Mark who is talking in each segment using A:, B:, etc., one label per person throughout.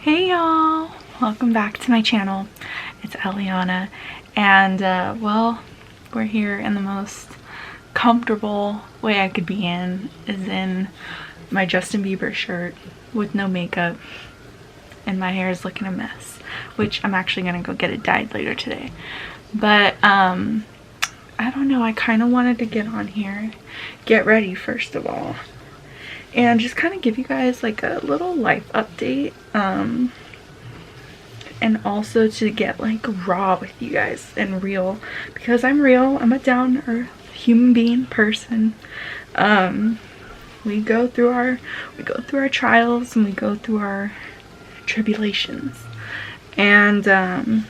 A: Hey y'all, welcome back to my channel. It's Eleanna, and well, we're here in the most comfortable way I could be in, is in my Justin Bieber shirt with no makeup, and my hair is looking a mess, which I'm actually gonna go get it dyed later today. But I don't know, I kind of wanted to get on here, get ready first of all, and just kind of give you guys like a little life update, and also to get like raw with you guys and real, because I'm real. I'm a down-to-earth human being person. We go through our trials and we go through our tribulations, and I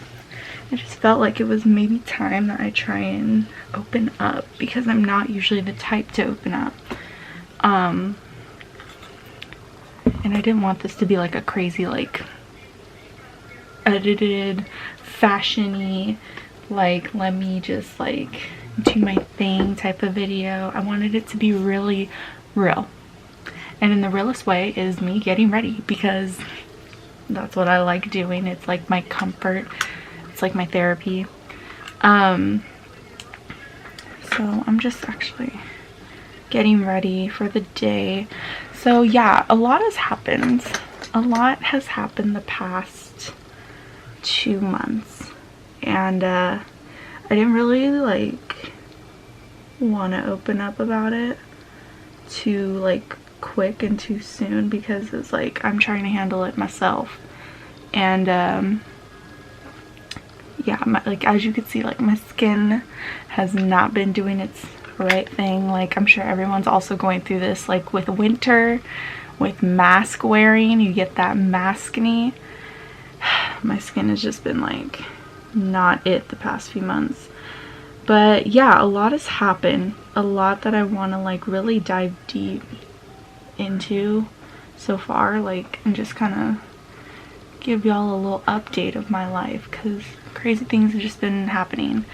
A: just felt like it was maybe time that I try and open up, because I'm not usually the type to open up. And I didn't want this to be like a crazy, like, edited, fashion-y, like, let me just, like, do my thing type of video. I wanted it to be really real. And in the realest way is me getting ready, because that's what I like doing. It's like my comfort. It's like my therapy. So I'm just actually getting ready for the day. So yeah, a lot has happened. A lot has happened the past 2 months, and I didn't really like want to open up about it too like quick and too soon, because it's like I'm trying to handle it myself. And yeah, like as you can see, like my skin has not been doing its right thing. Like I'm sure everyone's also going through this, like with winter, with mask wearing, you get that maskne. My skin has just been like not it the past few months. But yeah, a lot has happened, a lot that I want to like really dive deep into so far, like, and just kind of give y'all a little update of my life, because crazy things have just been happening.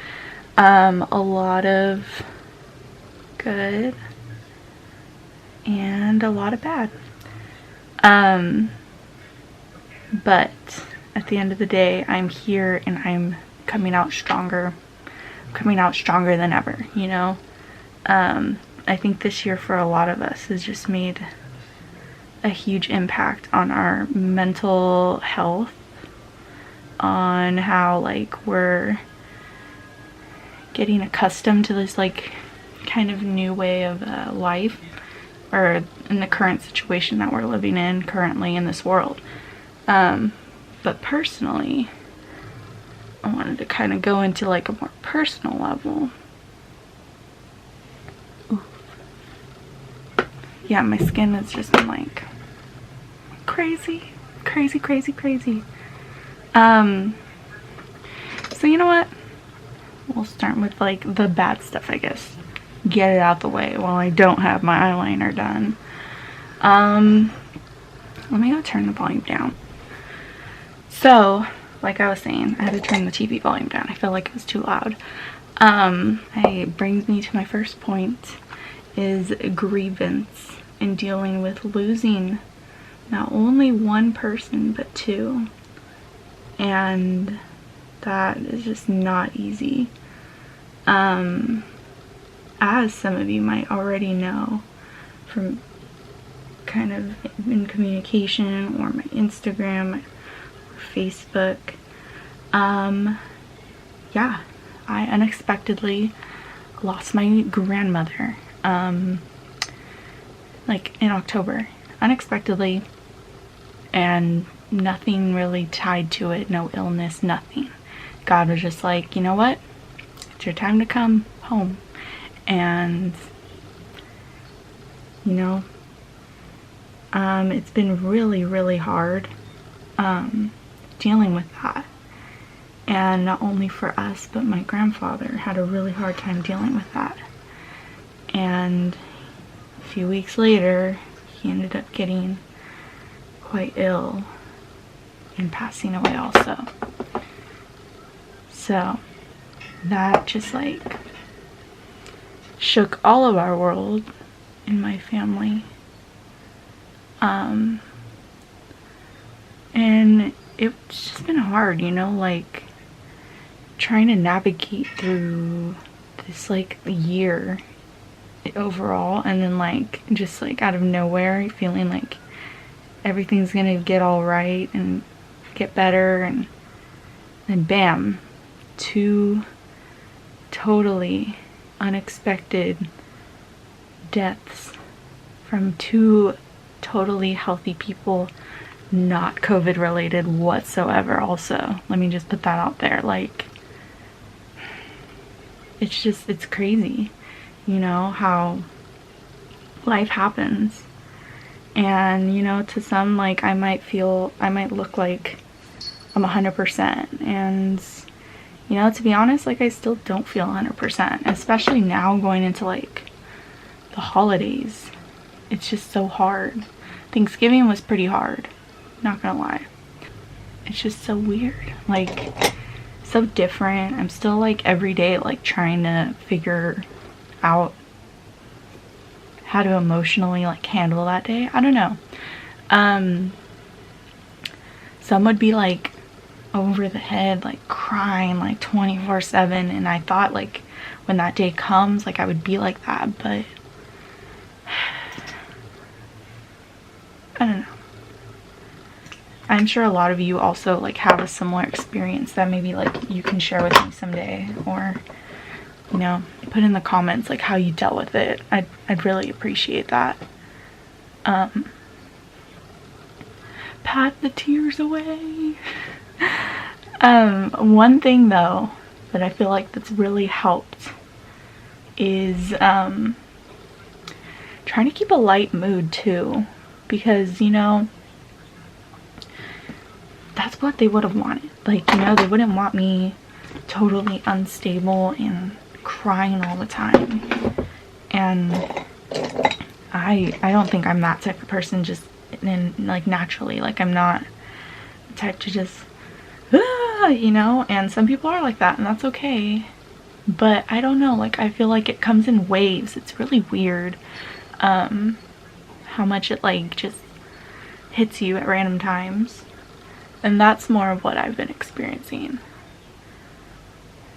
A: A lot of good and a lot of bad, but at the end of the day, I'm here and I'm coming out stronger. Coming out stronger than ever, you know. I think this year for a lot of us has just made a huge impact on our mental health, on how like we're getting accustomed to this like kind of new way of life, or in the current situation that we're living in currently in this world. But personally, I wanted to kind of go into like a more personal level. Oof. Yeah, my skin has just been like crazy. So you know what? We'll start with like the bad stuff, I guess. Get it out the way while I don't have my eyeliner done. Let me go turn the volume down. So, like I was saying, I had to turn the TV volume down. I felt like it was too loud. It brings me to my first point, is grievance in dealing with losing not only one person, but 2. And that is just not easy. As some of you might already know from kind of in communication, or my Instagram, or Facebook, yeah, I unexpectedly lost my grandmother, like in October, unexpectedly, and nothing really tied to it, no illness, nothing. God was just like, you know what, it's your time to come home. And you know, it's been really hard dealing with that. And not only for us, but my grandfather had a really hard time dealing with that. And a few weeks later, he ended up getting quite ill and passing away also. So that just like shook all of our world in my family. And And it's just been hard, you know, like trying to navigate through this like year overall, and then like just like out of nowhere feeling like everything's gonna get all right and get better, and then bam, two totally unexpected deaths from two totally healthy people, not COVID related whatsoever. Also, let me just put that out there. Like, it's crazy, you know, how life happens. And, you know, to some, like, I might look like I'm 100%. And, you know, to be honest, like, I still don't feel 100%, especially now going into, like, the holidays. It's just so hard. Thanksgiving was pretty hard, not gonna lie. It's just so weird, like, so different. I'm still, like, every day, like, trying to figure out how to emotionally, like, handle that day. I don't know. Some would be, like, over the head, like, crying, like, 24/7, and I thought, like, when that day comes, like, I would be like that, but I don't know. I'm sure a lot of you also, like, have a similar experience that maybe, like, you can share with me someday, or, you know, put in the comments, like, how you dealt with it. I'd really appreciate that. Pat the tears away. One thing, though, that I feel like that's really helped is trying to keep a light mood, too. Because, you know, that's what they would have wanted. Like, you know, they wouldn't want me totally unstable and crying all the time. And I don't think I'm that type of person, just in, like, naturally. Like, I'm not the type to just, you know, and some people are like that, and that's okay. But I don't know, like, I feel like it comes in waves. It's really weird how much it, like, just hits you at random times. And that's more of what I've been experiencing.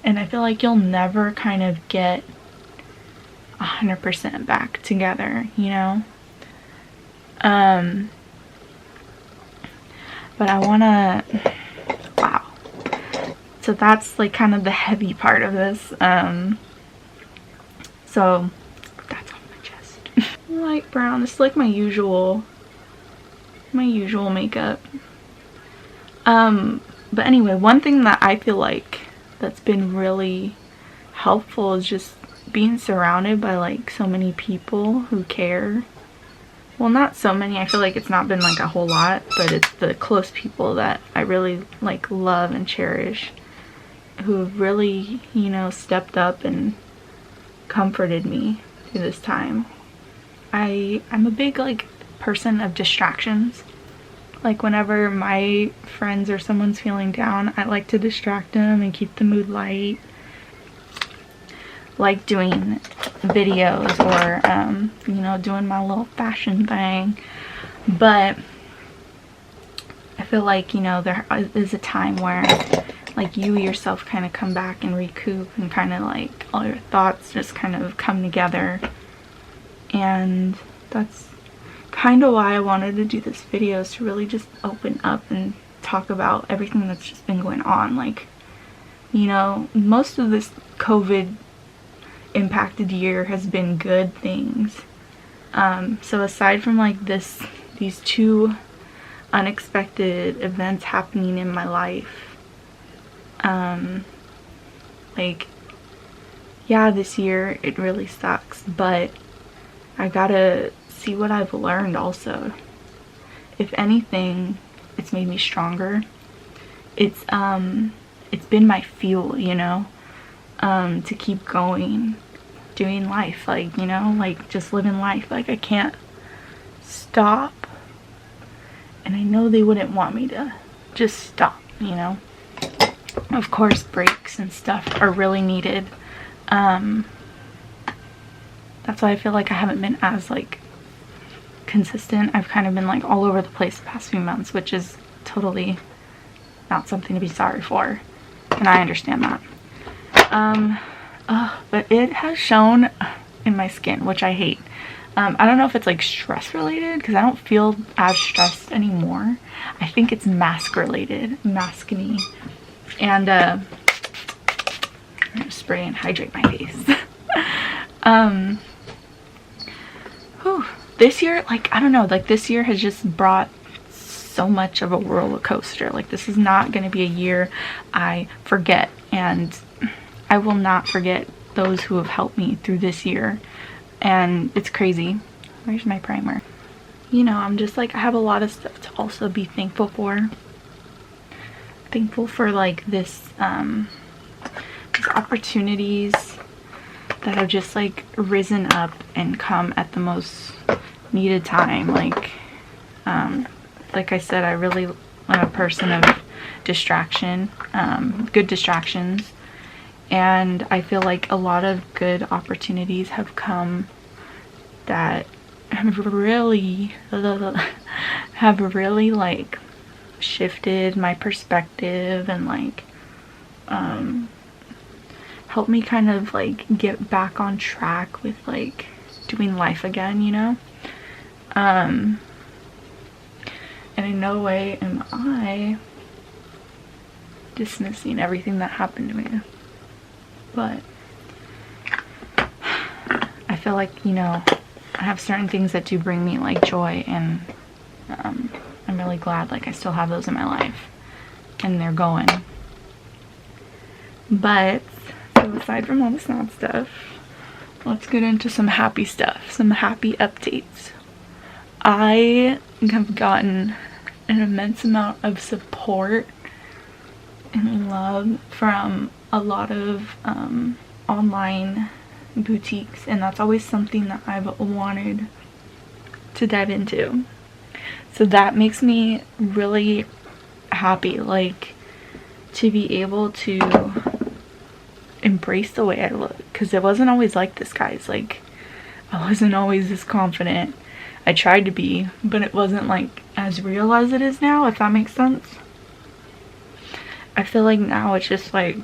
A: And I feel like you'll never kind of get 100% back together, you know? But I wanna, wow. So that's, like, kind of the heavy part of this. So that's on my chest. Light brown. This is, like, my usual makeup. But anyway, one thing that I feel like that's been really helpful is just being surrounded by, like, so many people who care. Well, not so many. I feel like it's not been, like, a whole lot, but it's the close people that I really, like, love and cherish, who have really, you know, stepped up and comforted me through this time. I'm a big, like, person of distractions. Like, whenever my friends or someone's feeling down, I like to distract them and keep the mood light. Like doing videos or, you know, doing my little fashion thing. But I feel like, you know, there is a time where, like, you yourself kind of come back and recoup, and kind of, like, all your thoughts just kind of come together. And that's kind of why I wanted to do this video, is to really just open up and talk about everything that's just been going on. Like, you know, most of this COVID impacted year has been good things. So aside from, like, these two unexpected events happening in my life, like, yeah, this year it really sucks, but I gotta see what I've learned also. If anything, it's made me stronger. It's been my fuel, you know, to keep going, doing life, like, you know, like, just living life. Like, I can't stop, and I know they wouldn't want me to just stop, you know. Of course, breaks and stuff are really needed. That's why I feel like I haven't been as, like, consistent. I've kind of been, like, all over the place the past few months, which is totally not something to be sorry for, and I understand that. But it has shown in my skin, which I hate. I don't know if it's like stress related, because I don't feel as stressed anymore. I think it's mask related, maskne. And I'm gonna spray and hydrate my face. This year, like, I don't know, like this year has just brought so much of a roller coaster. Like, this is not going to be a year I forget, and I will not forget those who have helped me through this year. And it's crazy. Where's my primer? You know, I'm just like, I have a lot of stuff to also be thankful for. Thankful for like these opportunities that have just like risen up and come at the most needed time. Like I said, I really am a person of distraction, good distractions, and I feel like a lot of good opportunities have come that have really like shifted my perspective and like helped me kind of like get back on track with like doing life again, you know. And in no way am I dismissing everything that happened to me, but I feel like, you know, I have certain things that do bring me like joy, and I'm really glad like I still have those in my life and they're going. But so aside from all the sad stuff, let's get into some happy stuff, some happy updates. I have gotten an immense amount of support and love from a lot of online boutiques, and that's always something that I've wanted to dive into. So that makes me really happy, like, to be able to embrace the way I look, because it wasn't always like this, guys. Like, I wasn't always this confident. I tried to be, but it wasn't like as real as it is now, if that makes sense. I feel like now it's just like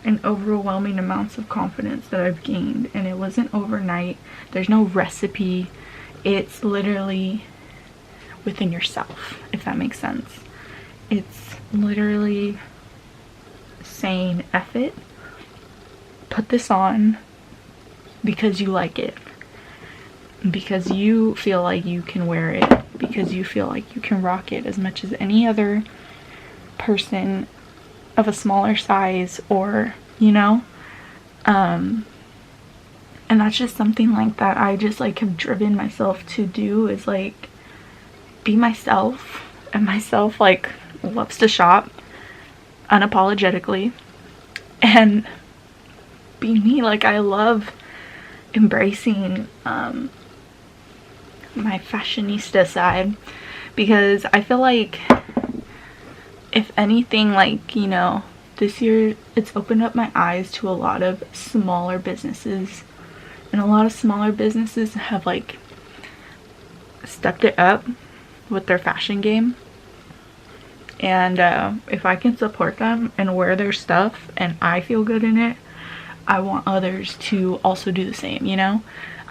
A: an overwhelming amounts of confidence that I've gained, and it wasn't overnight. There's no recipe. It's literally within yourself, if that makes sense. It's literally saying, F it, put this on because you like it, because you feel like you can wear it, because you feel like you can rock it as much as any other person of a smaller size, or, you know, and that's just something like that I just like have driven myself to do, is like be myself. And myself like loves to shop unapologetically and be me. Like, I love embracing my fashionista side, because I feel like, if anything, like, you know, this year it's opened up my eyes to a lot of smaller businesses, and a lot of smaller businesses have like stepped it up with their fashion game. And if I can support them and wear their stuff and I feel good in it, I want others to also do the same, you know?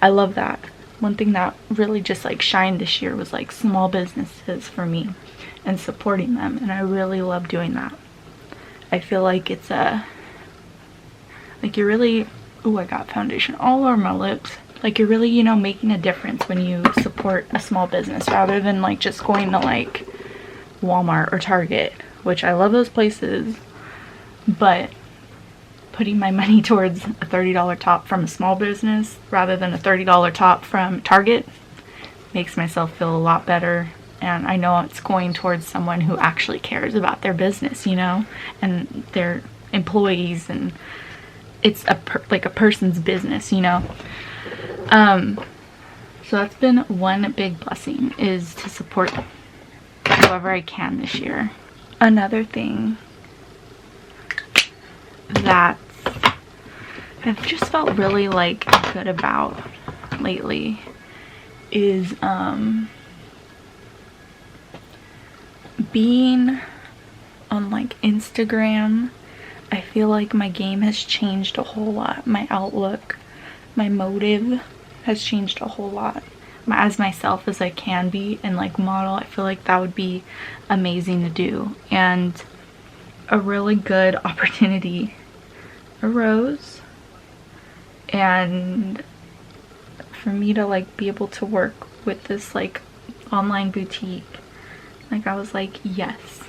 A: I love that. One thing that really just like shined this year was like small businesses for me and supporting them, and I really love doing that. I feel like it's like you're really, oh, I got foundation all over my lips. Like, you're really, you know, making a difference when you support a small business, rather than like just going to like Walmart or Target, which I love those places, but putting my money towards a $30 top from a small business rather than a $30 top from Target makes myself feel a lot better. And I know it's going towards someone who actually cares about their business, you know, and their employees, and it's like a person's business, you know. So that's been one big blessing, is to support whoever I can this year. Another thing that I've just felt really like good about lately is being on like Instagram, I feel like my game has changed a whole lot. My outlook, my motive has changed a whole lot. As myself as I can be and like model, I feel like that would be amazing to do. And a really good opportunity arose, and for me to like be able to work with this like online boutique, like I was like, yes,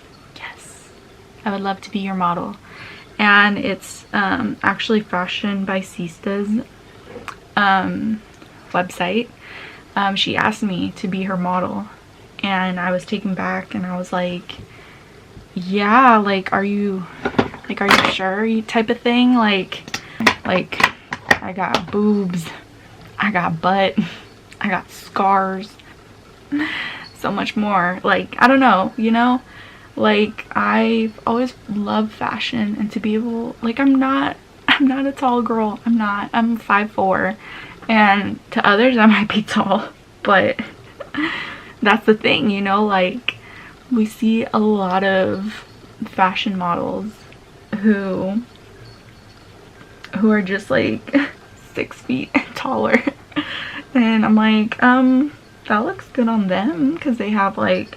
A: I would love to be your model. And it's actually Fashion by Sista's website. She asked me to be her model, and I was taken back, and I was like, yeah, like are you sure, type of thing. Like I got boobs, I got butt, I got scars, so much more. Like, I don't know, you know, like I've always loved fashion, and to be able, like, I'm not a tall girl. I'm 5'4", and to others I might be tall, but that's the thing, you know, like we see a lot of fashion models who are just like 6 feet taller, and I'm like, that looks good on them because they have like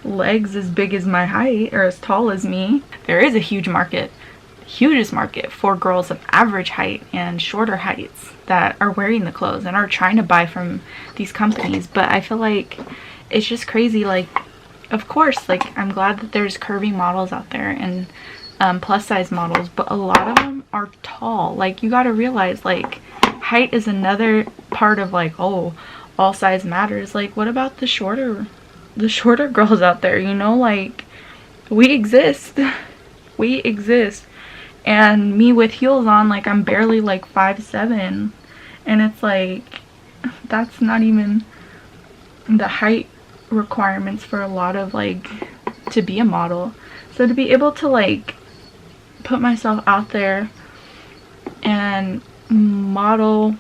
A: legs as big as my height or as tall as me. There is a huge market, hugest market for girls of average height and shorter heights that are wearing the clothes and are trying to buy from these companies. But I feel like it's just crazy. Like, of course, like I'm glad that there's curvy models out there and plus size models, but a lot of them are tall. Like, you got to realize, like, height is another part of like, oh, all size matters. Like, what about the shorter girls out there, you know? Like, we exist. And me with heels on, like, I'm barely like 5'7", and it's like, that's not even the height requirements for a lot of, like, to be a model. So to be able to like put myself out there and model,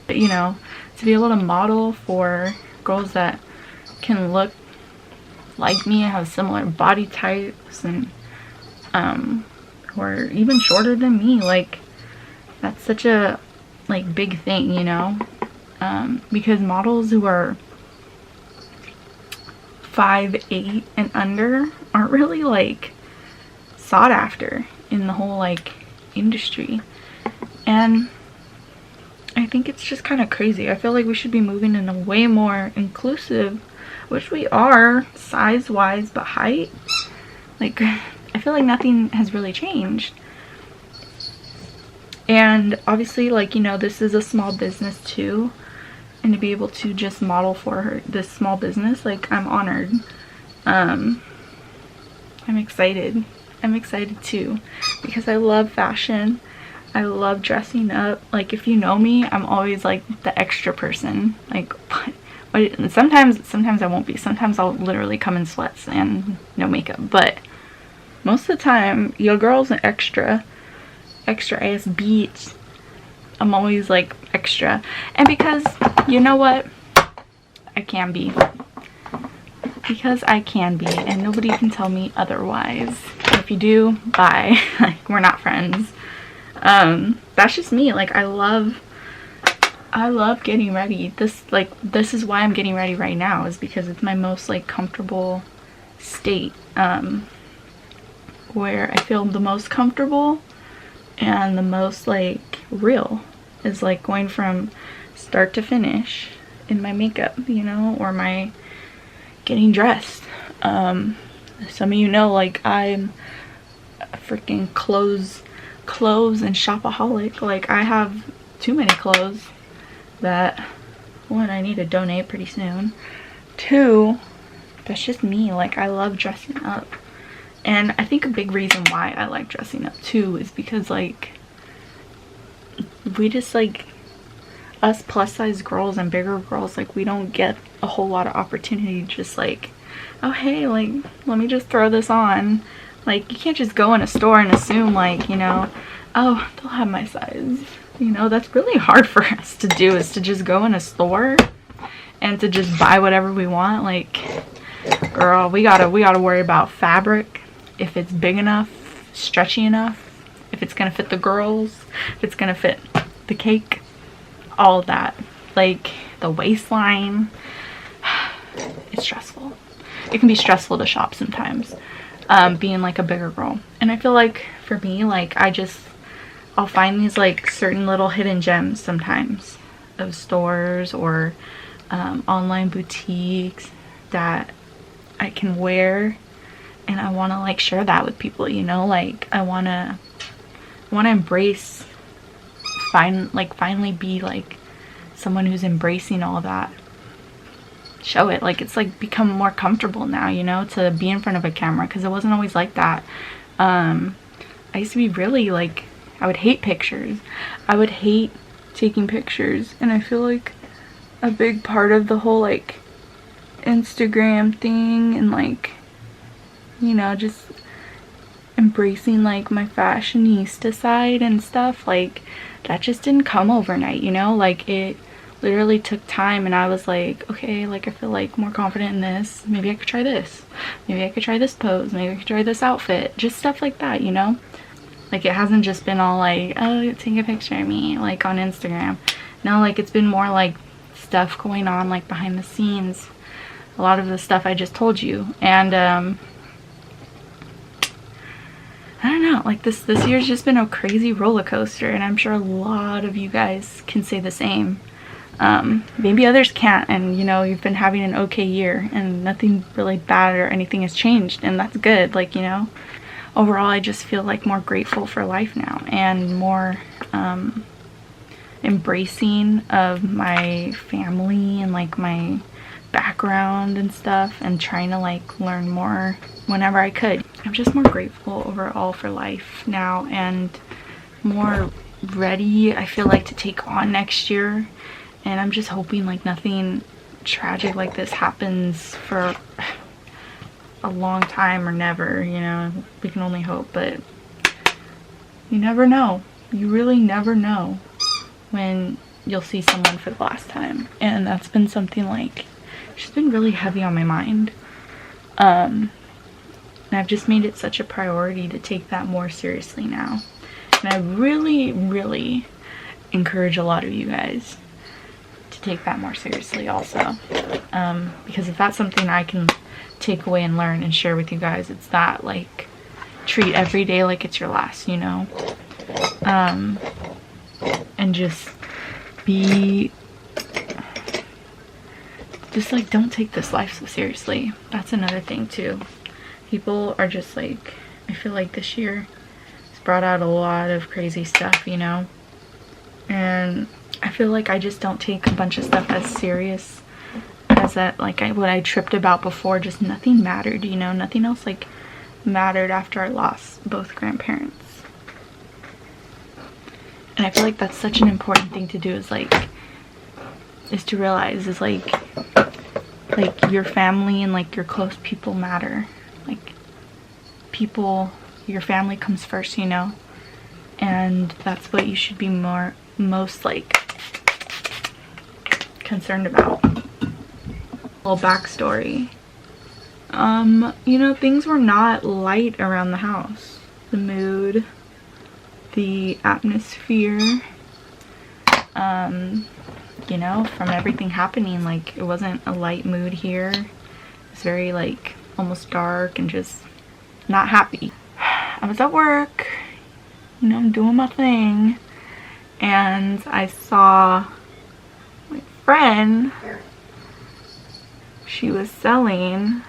A: you know, to be able to model for girls that can look like me and have similar body types, and or even shorter than me, like that's such a like big thing, you know, because models who are 5'8" and under aren't really like sought after in the whole like industry. And I think it's just kind of crazy. I feel like we should be moving in a way more inclusive, which we are size wise, but height, like I feel like nothing has really changed. And obviously, like, you know, this is a small business too, and to be able to just model for her, this small business, like, I'm honored. I'm excited too, because I love fashion. I love dressing up. Like, if you know me, I'm always like the extra person. Like, what? Sometimes I won't be. Sometimes I'll literally come in sweats and no makeup. But most of the time, your girl's an extra ass beat. I'm always like extra. And because, you know what? I can be. Because I can be, and nobody can tell me otherwise. If you do, bye. Like, we're not friends. That's just me. Like, I love getting ready. This is why I'm getting ready right now, is because it's my most like comfortable state, where I feel the most comfortable and the most like real, is like going from start to finish in my makeup, you know, or my getting dressed. Some of you know, like, I'm a freaking clothes and shopaholic. Like, I have too many clothes that, one, I need to donate pretty soon. Two, that's just me. Like, I love dressing up. And I think a big reason why I like dressing up too is because, like, we just, like, us plus size girls and bigger girls, like, we don't get a whole lot of opportunity to just like, oh hey, like, let me just throw this on. Like, you can't just go in a store and assume, like, you know, oh, they'll have my size. You know, that's really hard for us to do, is to just go in a store and to just buy whatever we want. Like, girl, we gotta worry about fabric, if it's big enough, stretchy enough, if it's gonna fit the girls, if it's gonna fit the cake, all of that. Like the waistline. It's stressful. It can be stressful to shop sometimes, being like a bigger girl. And I feel like for me, like I'll find these like certain little hidden gems sometimes of stores or online boutiques that I can wear, and I want to like share that with people, you know. Like I want to embrace, finally be like someone who's embracing all that. Show it. Like it's like become more comfortable now, you know, to be in front of a camera, because it wasn't always like that. I used to be really like, I would hate pictures. I would hate taking pictures, and I feel like a big part of the whole like Instagram thing and like, you know, just embracing like my fashionista side and stuff, like that just didn't come overnight, you know. Like it literally took time, and I was like, okay, like I feel like more confident in this, maybe I could try this, maybe I could try this pose, maybe I could try this outfit, just stuff like that, you know. Like it hasn't just been all like, oh, take a picture of me like on Instagram. No, like it's been more like stuff going on like behind the scenes, a lot of the stuff I just told you. And I don't know, like this year's just been a crazy roller coaster, and I'm sure a lot of you guys can say the same. Maybe others can't, and you know, you've been having an okay year and nothing really bad or anything has changed, and that's good. Like, you know, overall I just feel like more grateful for life now, and more embracing of my family and like my background and stuff, and trying to like learn more whenever I could. I'm just more grateful overall for life now, and more ready, I feel like, to take on next year. And I'm just hoping like nothing tragic like this happens for a long time or never, you know. We can only hope, but you never know. You really never know when you'll see someone for the last time. And that's been something like, it's been really heavy on my mind. And I've just made it such a priority to take that more seriously now. And I really, really encourage a lot of you guys to take that more seriously also. Because if that's something I can take away and learn and share with you guys, it's that, like, treat every day like it's your last, you know. And just be, just like, don't take this life so seriously. That's another thing too. People are just like, I feel like this year has brought out a lot of crazy stuff, you know. And I feel like I just don't take a bunch of stuff as serious as that, like what I tripped about before. Just nothing mattered, you know. Nothing else like mattered after I lost both grandparents. And I feel like that's such an important thing to do, is to realize is like your family and like your close people matter. Like people, your family comes first, you know. And that's what you should be most like concerned about. A little backstory. You know, things were not light around the house. The mood, the atmosphere, you know, from everything happening, like it wasn't a light mood here. It's very like almost dark and just not happy. I was at work, you know, I'm doing my thing, and I saw my friend. She was selling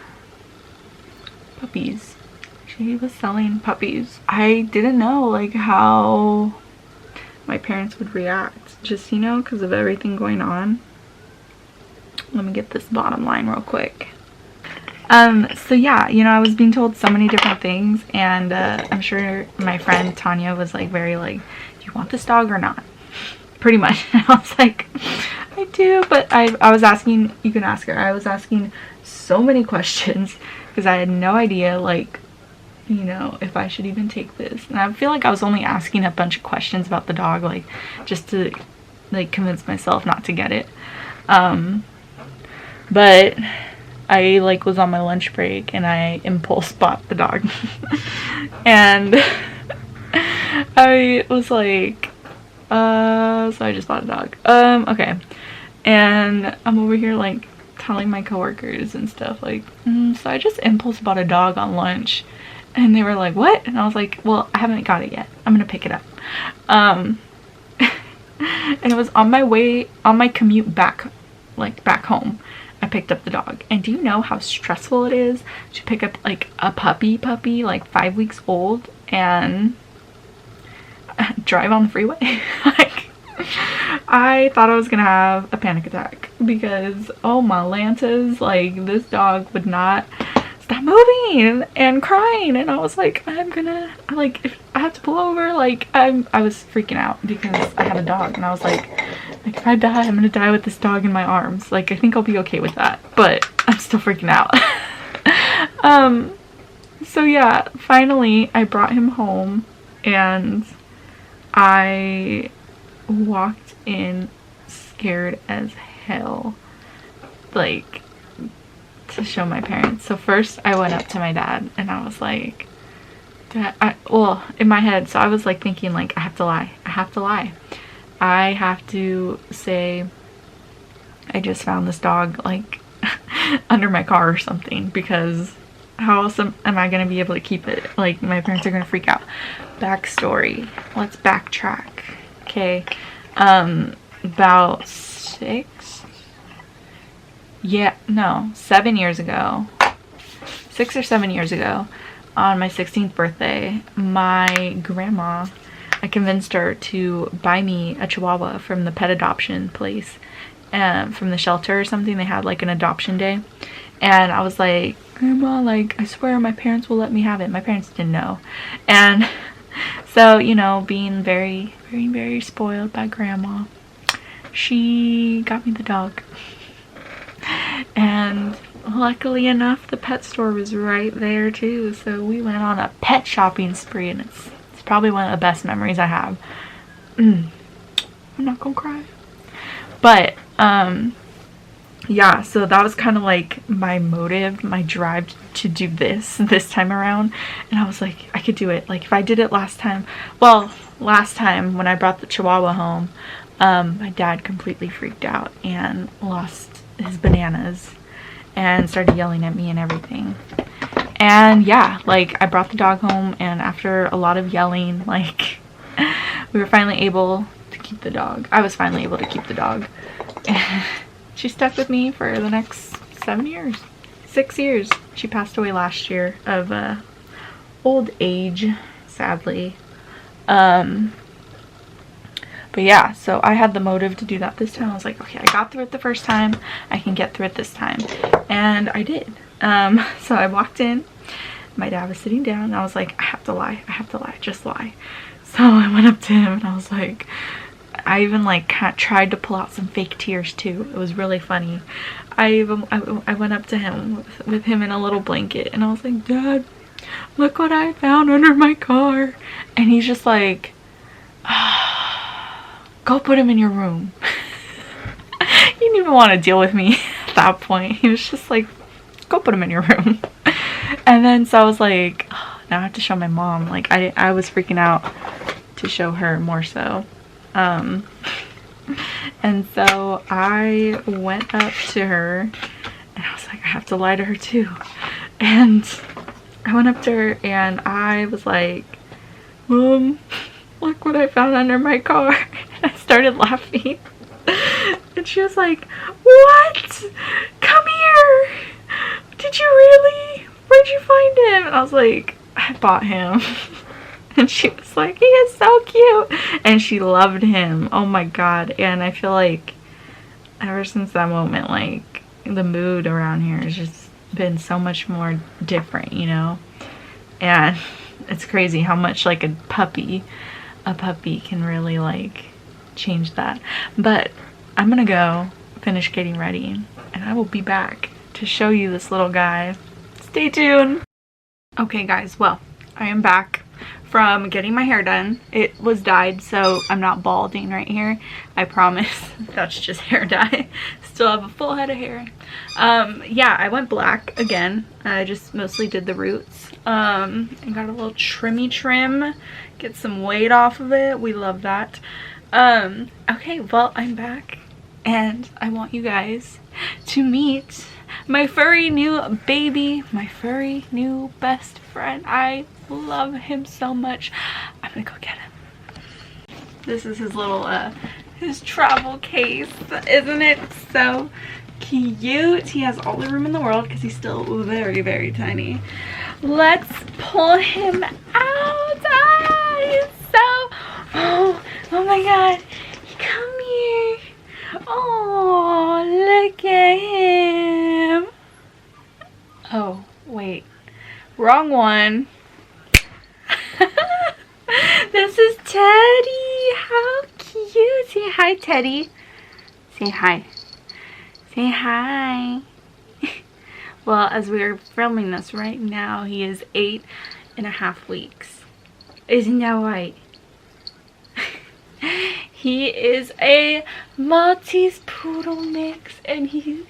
A: puppies. She was selling puppies. I didn't know like how my parents would react, just, you know, because of everything going on. Let me get this bottom line real quick. So yeah, you know, I was being told so many different things, and I'm sure my friend Tanya was like very like, do you want this dog or not? Pretty much. And I was like, I do, but I was asking, you can ask her, I was asking so many questions because I had no idea, like, you know, if I should even take this. And I feel like I was only asking a bunch of questions about the dog, like, just to like convince myself not to get it. But I like was on my lunch break and I impulse bought the dog. And I was like, so I just bought a dog. Okay. And I'm over here like telling my coworkers and stuff like, so I just impulse bought a dog on lunch. And they were like, what? And I was like, well, I haven't got it yet. I'm gonna pick it up. And it was on my way, on my commute back, like back home, I picked up the dog. And do you know how stressful it is to pick up like a puppy, like 5 weeks old, and drive on the freeway? Like, I thought I was gonna have a panic attack because, oh my lances, like this dog would not stop moving and crying, and I was like, like, if I have to pull over, like, I was freaking out because I had a dog, and I was like, if I die, I'm gonna die with this dog in my arms. Like, I think I'll be okay with that, but I'm still freaking out. So yeah, finally I brought him home, and I walked in scared as hell, like, to show my parents. So first I went up to my dad and I was like, Dad, well, in my head, so I was like thinking like, I have to lie. I have to say I just found this dog like under my car or something, because how else am I gonna be able to keep it? Like, my parents are gonna freak out. Backstory, let's backtrack. Okay, about 7 years ago, 6 or 7 years ago, on my 16th birthday, my grandma, I convinced her to buy me a Chihuahua from the pet adoption place, from the shelter or something. They had like an adoption day, and I was like, Grandma, like, I swear my parents will let me have it. My parents didn't know. And so, you know, being very, very, very spoiled by Grandma, she got me the dog. And luckily enough, the pet store was right there too, so we went on a pet shopping spree, and it's probably one of the best memories I have. I'm not gonna cry. But yeah, so that was kind of like my motive, my drive to do this time around. And I was like, I could do it. Like, if I did it last time, well, last time when I brought the Chihuahua home, my dad completely freaked out and lost his bananas and started yelling at me and everything. And yeah, like, I brought the dog home, and after a lot of yelling, like, we were finally able to keep the dog. I was finally able to keep the dog. She stuck with me for the next 6 years. She passed away last year of old age, sadly. But yeah, so I had the motive to do that this time. I was like, okay, I got through it the first time, I can get through it this time. And I did. So I walked in, my dad was sitting down, and I was like, I have to lie, just lie. So I went up to him and I was like, I even like tried to pull out some fake tears too. It was really funny. I went up to him with him in a little blanket, and I was like, Dad, look what I found under my car. And he's just like, go put him in your room. He didn't even want to deal with me at that point. He was just like, go put him in your room. And then so I was like, oh, now I have to show my mom. Like, I was freaking out to show her more so. And so I went up to her and I was like, I have to lie to her too. And I went up to her and I was like, Mom, look what I found under my car. And I started laughing. And she was like, what? Come here. Did you really? Where'd you find him? And I was like, I bought him. And she was like, he is so cute. And she loved him. Oh my god. And I feel like ever since that moment, like, the mood around here has just been so much more different, you know? And it's crazy how much like a puppy can really like change that. But I'm gonna go finish getting ready and I will be back to show you this little guy. Stay tuned. Okay guys, well, I am back from getting my hair done. It was dyed, so I'm not balding right here. I promise. That's just hair dye. Still have a full head of hair. Yeah, I went black again. I just mostly did the roots. And got a little trimmy trim. Get some weight off of it. We love that. Okay, well, I'm back. And I want you guys to meet my furry new baby, my furry new best friend. I love him so much. I'm gonna go get him. This is his little his travel case. Isn't it so cute? He has all the room in the world because he's still very, very tiny. Let's pull him out. Ah, he's so, oh my god, come here. Oh, look at him. Oh, wait. Wrong one. This is Teddy. How cute. Say hi, Teddy. Say hi. Say hi. Well, as we are filming this right now, he is 8.5 weeks. Isn't that right? He is a Maltese poodle mix, and he's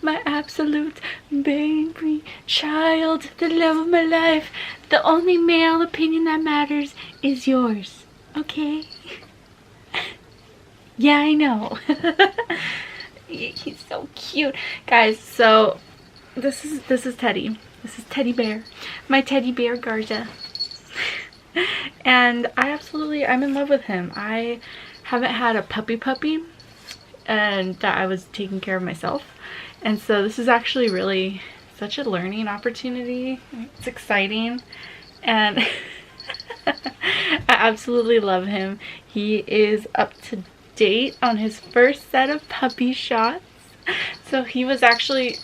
A: my absolute baby child, the love of my life. The only male opinion that matters is yours, okay? Yeah, I know. He's so cute, guys. So this is Teddy. This is Teddy Bear, my teddy bear Garza. And I'm in love with him. I haven't had a puppy and that I was taking care of myself, and so this is actually really such a learning opportunity. It's exciting, and I absolutely love him. He is up to date on his first set of puppy shots, so he was actually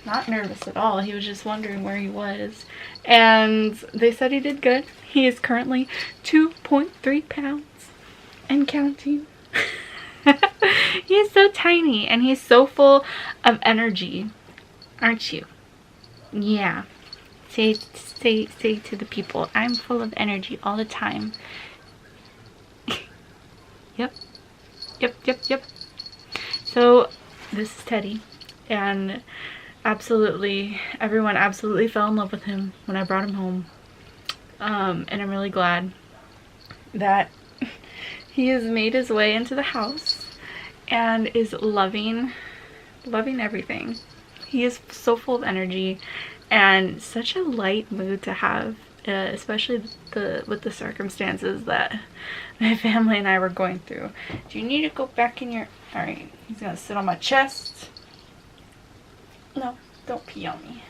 A: not nervous at all. He was just wondering where he was, and they said he did good. He is currently 2.3 pounds and counting. He is so tiny, and he's so full of energy, aren't you? Yeah. Say to the people, I'm full of energy all the time. Yep. So this is Teddy, and absolutely everyone absolutely fell in love with him when I brought him home. And I'm really glad that he has made his way into the house and is loving everything. He is so full of energy and such a light mood to have, especially with the circumstances that my family and I were going through. Do you need to go back in your... Alright, he's gonna sit on my chest. No, don't pee on me.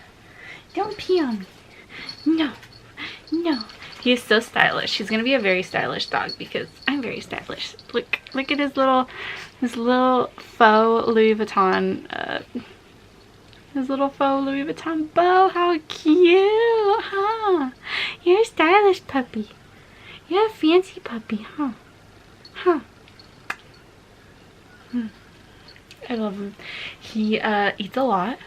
A: Don't pee on me. No. He is so stylish. He's gonna be a very stylish dog because I'm very stylish. Look at his little faux Louis Vuitton bow. How cute, huh? You're a stylish puppy. You're a fancy puppy, huh? I love him. He eats a lot.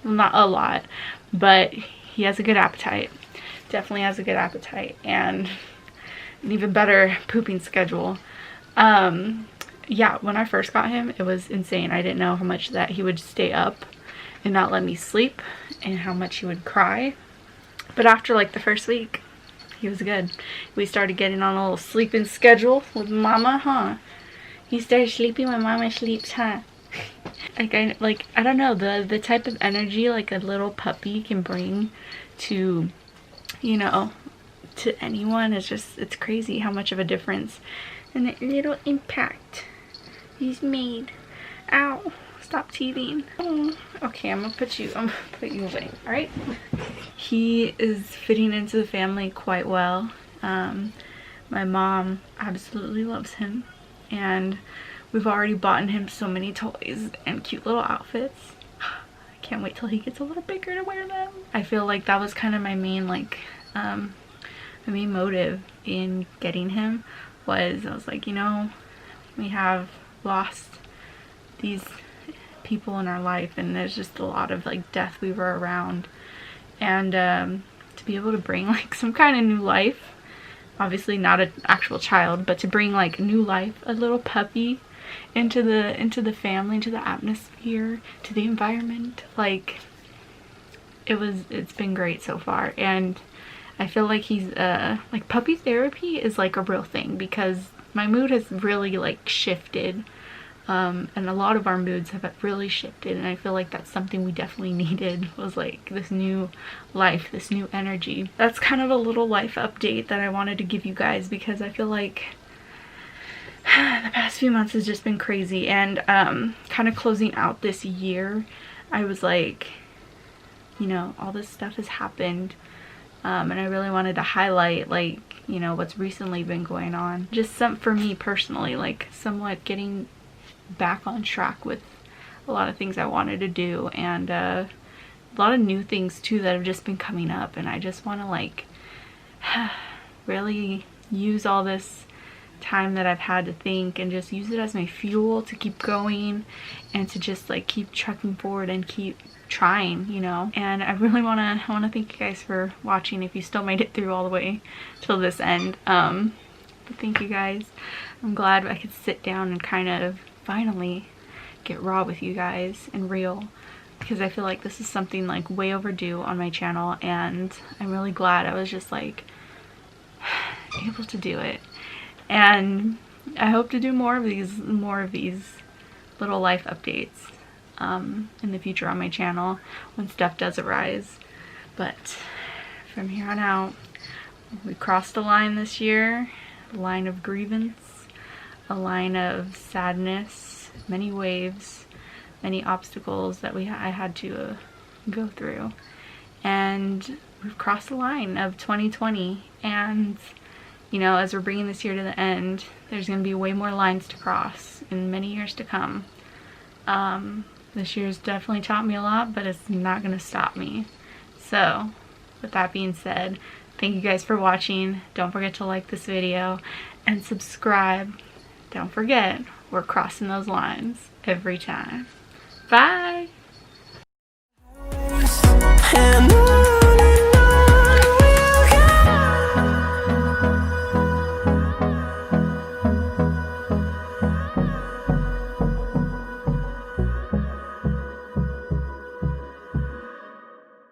A: Well, not a lot, but he has a good appetite. Definitely has a good appetite, and an even better pooping schedule. Yeah, when I first got him, it was insane. I didn't know how much that he would stay up and not let me sleep, and how much he would cry. But after like the first week, he was good. We started getting on a little sleeping schedule with mama, huh? He started sleeping when mama sleeps, huh? Like I don't know, the type of energy like a little puppy can bring to, you know, to anyone is just, it's crazy how much of a difference and a little impact he's made. Ow, stop teething. Oh, okay, I'm gonna put you away, all right? He is fitting into the family quite well. My mom absolutely loves him, and we've already bought him so many toys and cute little outfits. I can't wait till he gets a little bigger to wear them. I feel like that was kind of my main my main motive in getting him. I was like, you know, we have lost these people in our life, and there's just a lot of like death we were around, and to be able to bring like some kind of new life obviously not an actual child, but to bring like new life, a little puppy into the family, into the atmosphere, to the environment. Like it's been great so far, and I feel like he's like puppy therapy is like a real thing, because my mood has really like shifted, and a lot of our moods have really shifted, and I feel like that's something we definitely needed, was like this new life, this new energy. That's kind of a little life update that I wanted to give you guys, because I feel like the past few months has just been crazy, and kind of closing out this year, I was like, you know, all this stuff has happened, and I really wanted to highlight, like, you know, what's recently been going on. Just for me personally, like somewhat getting back on track with a lot of things I wanted to do, and a lot of new things too that have just been coming up, and I just want to like really use all this time that I've had to think and just use it as my fuel to keep going, and to just like keep trucking forward and keep trying, you know. And I really want to thank you guys for watching, if you still made it through all the way till this end. But thank you guys. I'm glad I could sit down and kind of finally get raw with you guys and real, because I feel like this is something like way overdue on my channel, and I'm really glad I was just like able to do it. And I hope to do more of these little life updates in the future on my channel when stuff does arise. But from here on out, we crossed a line this year, a line of grievance, a line of sadness, many waves, many obstacles that I had to go through, and we've crossed the line of 2020. And you know, as we're bringing this year to the end, there's going to be way more lines to cross in many years to come. This year's definitely taught me a lot, but it's not going to stop me. So, with that being said, thank you guys for watching. Don't forget to like this video and subscribe. Don't forget, we're crossing those lines every time. Bye!